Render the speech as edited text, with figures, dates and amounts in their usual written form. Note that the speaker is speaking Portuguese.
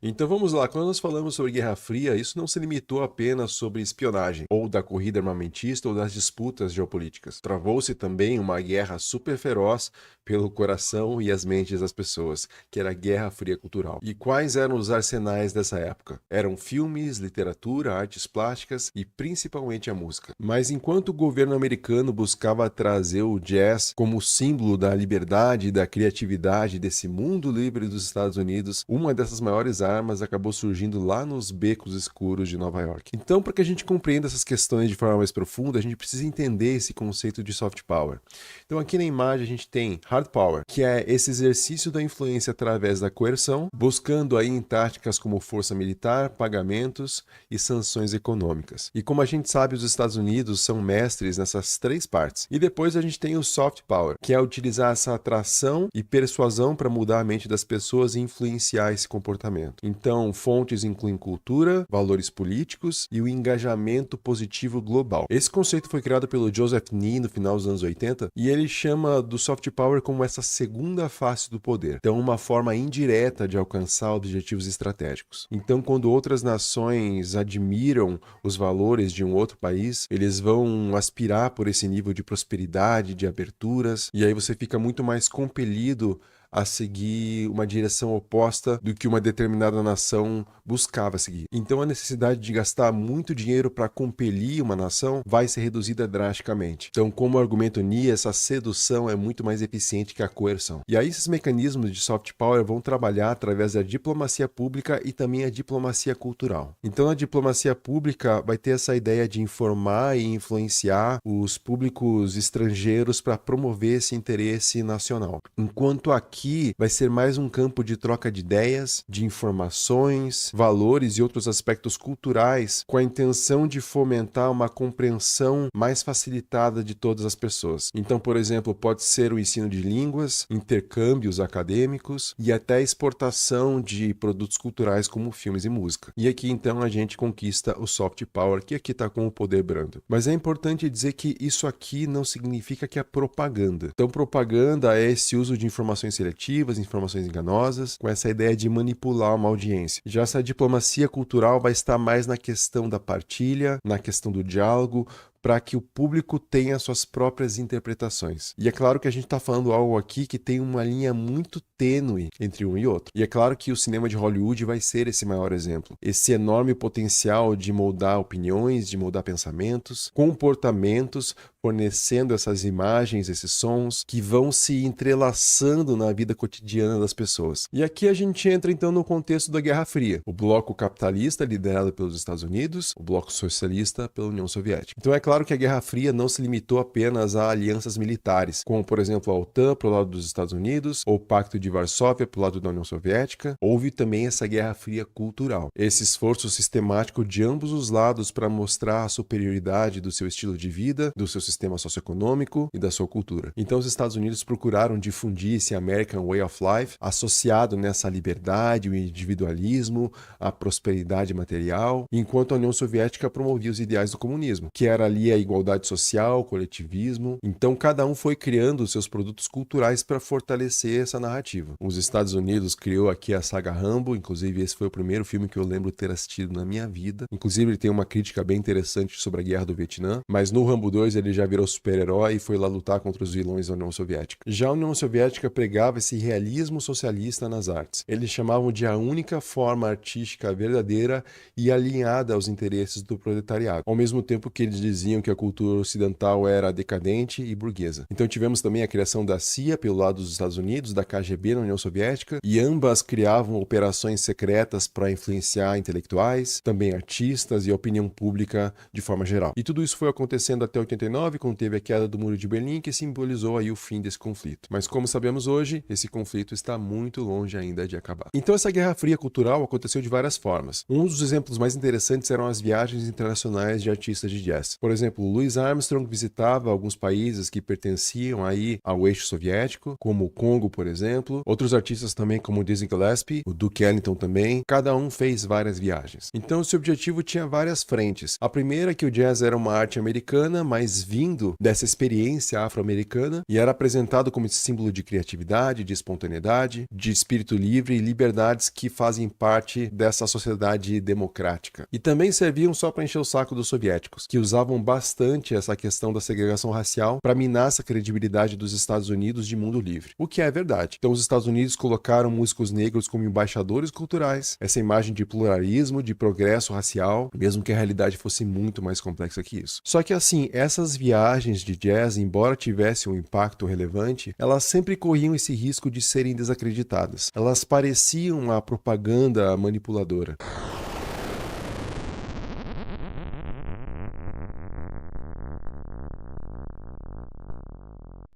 Então vamos lá, quando nós falamos sobre Guerra Fria, isso não se limitou apenas sobre espionagem, ou da corrida armamentista ou das disputas geopolíticas. Travou-se também uma guerra super feroz pelo coração e as mentes das pessoas, que era a Guerra Fria cultural. E quais eram os arsenais dessa época? Eram filmes, literatura, artes plásticas e principalmente a música. Mas enquanto o governo americano buscava trazer o jazz como símbolo da liberdade e da criatividade desse mundo livre dos Estados Unidos, uma dessas maiores armas acabou surgindo lá nos becos escuros de Nova York. Então, para que a gente compreenda essas questões de forma mais profunda, a gente precisa entender esse conceito de soft power. Então, aqui na imagem a gente tem hard power, que é esse exercício da influência através da coerção, buscando aí em táticas como força militar, pagamentos e sanções econômicas. E como a gente sabe, os Estados Unidos são mestres nessas três partes. E depois a gente tem o soft power, que é utilizar essa atração e persuasão para mudar a mente das pessoas e influenciar esse comportamento. Então, fontes incluem cultura, valores políticos e o engajamento positivo global. Esse conceito foi criado pelo Joseph Nee no final dos anos 80 e ele chama do soft power como essa segunda face do poder. Então, uma forma indireta de alcançar objetivos estratégicos. Então, quando outras nações admiram os valores de um outro país, eles vão aspirar por esse nível de prosperidade, de aberturas, e aí você fica muito mais compelido a seguir uma direção oposta do que uma determinada nação buscava seguir. Então a necessidade de gastar muito dinheiro para compelir uma nação vai ser reduzida drasticamente. Então, como argumento Nie, essa sedução é muito mais eficiente que a coerção. E aí esses mecanismos de soft power vão trabalhar através da diplomacia pública e também a diplomacia cultural. Então a diplomacia pública vai ter essa ideia de informar e influenciar os públicos estrangeiros para promover esse interesse nacional. Enquanto aqui vai ser mais um campo de troca de ideias, de informações, valores e outros aspectos culturais, com a intenção de fomentar uma compreensão mais facilitada de todas as pessoas. Então, por exemplo, pode ser o ensino de línguas, intercâmbios acadêmicos e até a exportação de produtos culturais como filmes e música. E aqui então a gente conquista o soft power, que aqui está com o poder brando. Mas é importante dizer que isso aqui não significa que é propaganda. Então, propaganda é esse uso de informações seletivas, informações enganosas, com essa ideia de manipular uma audiência. Já essa diplomacia cultural vai estar mais na questão da partilha, na questão do diálogo, para que o público tenha suas próprias interpretações. E é claro que a gente está falando algo aqui que tem uma linha muito tênue entre um e outro. E é claro que o cinema de Hollywood vai ser esse maior exemplo. Esse enorme potencial de moldar opiniões, de moldar pensamentos, comportamentos, fornecendo essas imagens, esses sons, que vão se entrelaçando na vida cotidiana das pessoas. E aqui a gente entra então no contexto da Guerra Fria. O bloco capitalista, liderado pelos Estados Unidos, o bloco socialista pela União Soviética. Então é claro que a Guerra Fria não se limitou apenas a alianças militares, como por exemplo a OTAN para o lado dos Estados Unidos, ou o Pacto de Varsóvia para o lado da União Soviética. Houve também essa Guerra Fria cultural. Esse esforço sistemático de ambos os lados para mostrar a superioridade do seu estilo de vida, do seu sistema socioeconômico e da sua cultura. Então os Estados Unidos procuraram difundir esse American Way of Life, associado nessa liberdade, o individualismo, a prosperidade material, enquanto a União Soviética promovia os ideais do comunismo, que era ali a igualdade social, o coletivismo. Então cada um foi criando os seus produtos culturais para fortalecer essa narrativa. Os Estados Unidos criou aqui a saga Rambo, inclusive esse foi o primeiro filme que eu lembro ter assistido na minha vida. Inclusive ele tem uma crítica bem interessante sobre a Guerra do Vietnã, mas no Rambo 2 ele já virou super-herói e foi lá lutar contra os vilões da União Soviética. Já a União Soviética pregava esse realismo socialista nas artes. Eles chamavam de a única forma artística verdadeira e alinhada aos interesses do proletariado, ao mesmo tempo que eles diziam que a cultura ocidental era decadente e burguesa. Então tivemos também a criação da CIA pelo lado dos Estados Unidos, da KGB na União Soviética, e ambas criavam operações secretas para influenciar intelectuais, também artistas e a opinião pública de forma geral. E tudo isso foi acontecendo até 89, quando teve a queda do Muro de Berlim, que simbolizou aí o fim desse conflito. Mas como sabemos hoje, esse conflito está muito longe ainda de acabar. Então essa Guerra Fria cultural aconteceu de várias formas. Um dos exemplos mais interessantes eram as viagens internacionais de artistas de jazz. Por exemplo, exemplo, Louis Armstrong visitava alguns países que pertenciam aí ao eixo soviético, como o Congo, por exemplo. Outros artistas também, como o Dizzy Gillespie, o Duke Ellington também. Cada um fez várias viagens. Então, esse objetivo tinha várias frentes. A primeira é que o jazz era uma arte americana, mas vindo dessa experiência afro-americana, e era apresentado como esse símbolo de criatividade, de espontaneidade, de espírito livre e liberdades que fazem parte dessa sociedade democrática. E também serviam só para encher o saco dos soviéticos, que usavam bastante essa questão da segregação racial para minar essa credibilidade dos Estados Unidos de mundo livre. O que é verdade. Então, os Estados Unidos colocaram músicos negros como embaixadores culturais, essa imagem de pluralismo, de progresso racial, mesmo que a realidade fosse muito mais complexa que isso. Só que assim, essas viagens de jazz, embora tivessem um impacto relevante, elas sempre corriam esse risco de serem desacreditadas. Elas pareciam uma propaganda manipuladora.